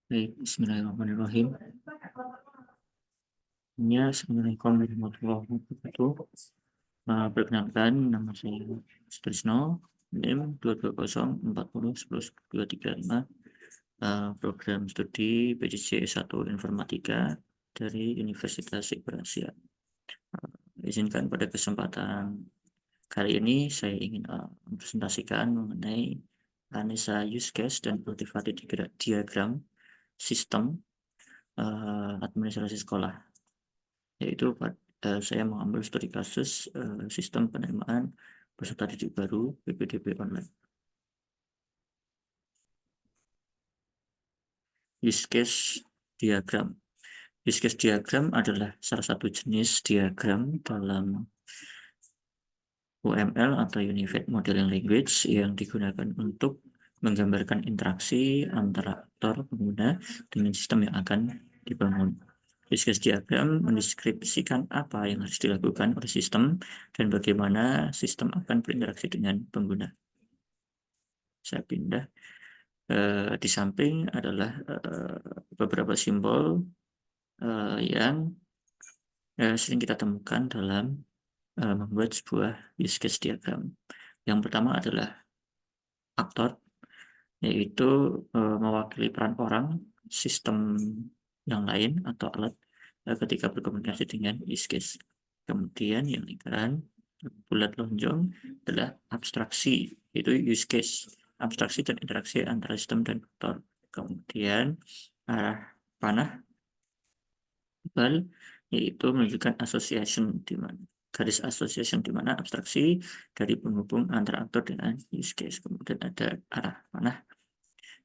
Baik, bismillahirrahmanirrahim. Ya, Assalamualaikum warahmatullahi wabarakatuh. Perkenalkan, nama saya Sutrisno, NIM 220401135, program studi PJJ S1 Informatika dari Universitas Iqbal Asia. Izinkan pada kesempatan kali ini saya ingin mempresentasikan mengenai analisa use case dan motivasi diagram sistem administrasi sekolah, yaitu saya mengambil studi kasus sistem penerimaan peserta didik baru PPDB online. Use case diagram. Use case diagram adalah salah satu jenis diagram dalam UML atau Unified Modeling Language yang digunakan untuk menggambarkan interaksi antara aktor pengguna dengan sistem yang akan dibangun. Use case diagram mendeskripsikan apa yang harus dilakukan oleh sistem dan bagaimana sistem akan berinteraksi dengan pengguna. Saya pindah. Di samping adalah beberapa simbol yang sering kita temukan dalam membuat sebuah use case diagram. Yang pertama adalah aktor, yaitu mewakili peran orang, sistem yang lain atau alat ketika berkomunikasi dengan use case. Kemudian yang lingkaran bulat lonjong adalah abstraksi, yaitu use case, abstraksi dan interaksi antara sistem dan aktor. Kemudian arah panah tebal, yaitu menunjukkan association di mana garis association di mana abstraksi dari penghubung antara aktor dengan use case. Kemudian ada arah panah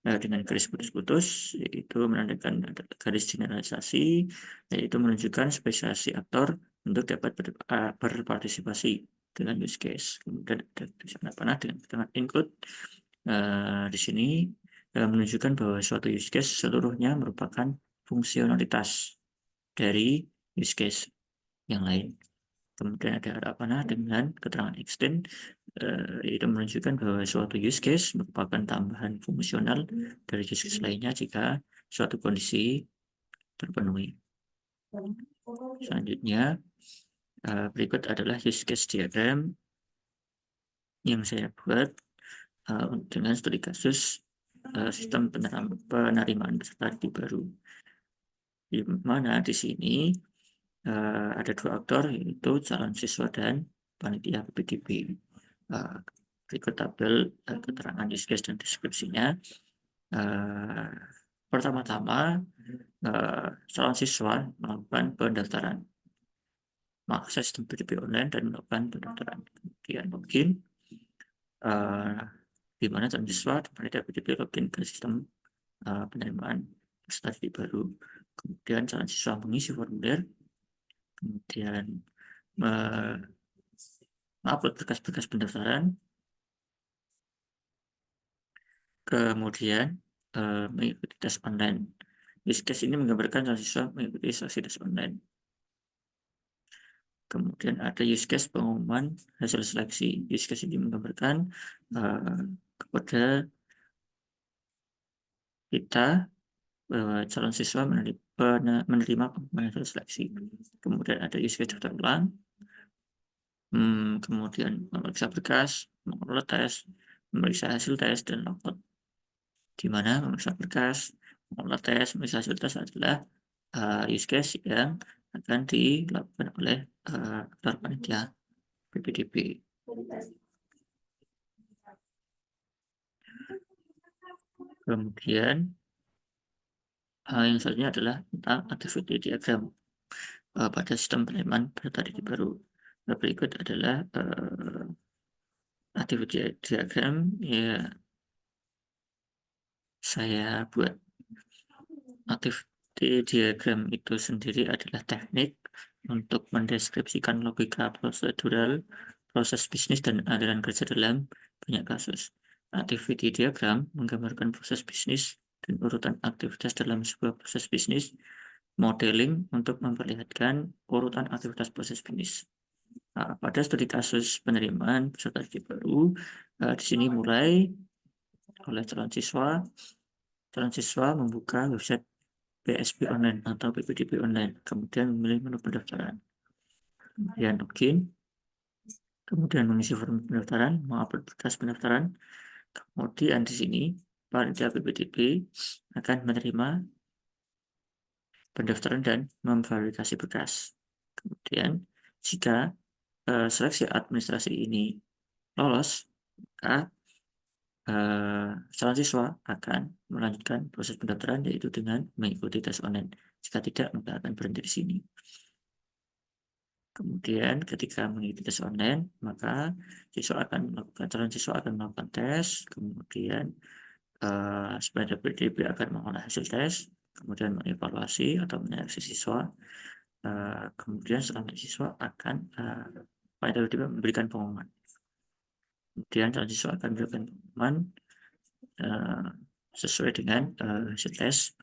dengan garis putus-putus, yaitu menandakan garis generalisasi, yaitu menunjukkan spesialisasi aktor untuk dapat berpartisipasi dengan use case. Kemudian ada tulisan panah dengan include di sini menunjukkan bahwa suatu use case seluruhnya merupakan fungsionalitas dari use case yang lain. Kemudian ada arah panah dengan keterangan extend, itu menunjukkan bahwa suatu use case merupakan tambahan fungsional dari use case lainnya jika suatu kondisi terpenuhi. Selanjutnya, berikut adalah use case diagram yang saya buat dengan studi kasus sistem penerimaan peserta didik baru, di mana di sini ada dua aktor, yaitu calon siswa dan panitia PPDB. Berikut tabel keterangan use case dan deskripsinya. Pertama-tama, calon siswa melakukan pendaftaran, mengakses sistem PPDB online dan melakukan pendaftaran. Kemudian login, di mana calon siswa dan panitia PPDB login ke sistem penerimaan peserta didik baru. Kemudian calon siswa mengisi formulir, kemudian mengupload berkas-berkas pendaftaran, kemudian mengikuti tes online. Use case ini menggambarkan calon siswa mengikuti seleksi tes online. Kemudian ada use case pengumuman hasil seleksi. Use case ini menggambarkan kepada kita bahwa calon siswa menerima pengumuman hasil seleksi. Kemudian ada use case daftar ulang. Kemudian memeriksa berkas, mengelola tes, memeriksa hasil tes, dan logbook. Di mana memeriksa berkas, mengelola tes, memeriksa hasil tes adalah use case yang akan dilakukan oleh aktor panitia PPDB. Kemudian yang selanjutnya adalah tentang activity diagram pada sistem penerimaan peserta didik baru. Berikut adalah activity diagram ya saya buat. Activity diagram itu sendiri adalah teknik untuk mendeskripsikan logika prosedural, proses bisnis, dan aliran kerja dalam banyak kasus. Activity diagram menggambarkan proses bisnis dan urutan aktivitas dalam sebuah proses bisnis, modeling untuk memperlihatkan urutan aktivitas proses bisnis. Pada studi kasus penerimaan peserta didik baru, di sini mulai oleh calon siswa calon siswa membuka website PSP online atau PPDB online, kemudian memilih menu pendaftaran, kemudian login, kemudian mengisi form pendaftaran, mengupload berkas pendaftaran. Kemudian di sini panitia PPDB akan menerima pendaftaran dan memverifikasi berkas. Kemudian jika seleksi administrasi ini lolos, maka calon siswa akan melanjutkan proses pendaftaran yaitu dengan mengikuti tes online. Jika tidak, maka akan berhenti di sini. Kemudian ketika mengikuti tes online, maka calon siswa akan melakukan tes, kemudian sepeda PDB akan mengolah hasil tes, kemudian mengevaluasi atau menyeleksi siswa, kemudian selanjutnya siswa akan pada PDB memberikan pengumuman. Kemudian calon siswa akan memberikan pengumuman sesuai dengan hasil tes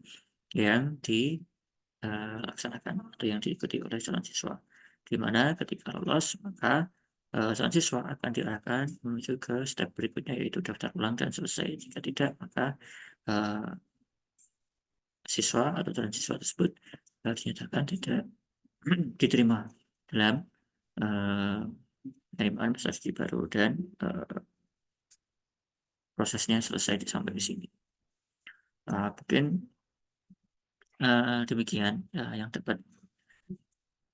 yang dilaksanakan atau yang diikuti oleh calon siswa. Di mana ketika lolos, maka calon siswa akan diarahkan menuju ke step berikutnya yaitu daftar ulang dan selesai. Jika tidak, maka siswa atau calon siswa tersebut dinyatakan tidak diterima dalam penerimaan peserta didik baru dan prosesnya selesai sampai di sini. Mungkin demikian yang dapat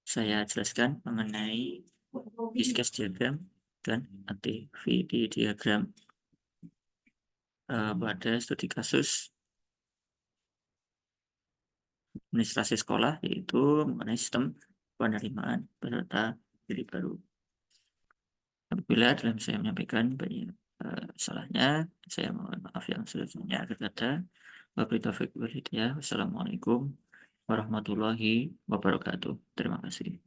saya jelaskan mengenai use case diagram dan activity diagram pada studi kasus administrasi sekolah, yaitu mengenai sistem penerimaan peserta didik baru. Apabila dalam saya menyampaikan banyak salahnya, saya mohon maaf yang sebesar-besarnya. Akhir kata, wabillahi taufiq wal hidayah. Wassalamualaikum warahmatullahi wabarakatuh. Terima kasih.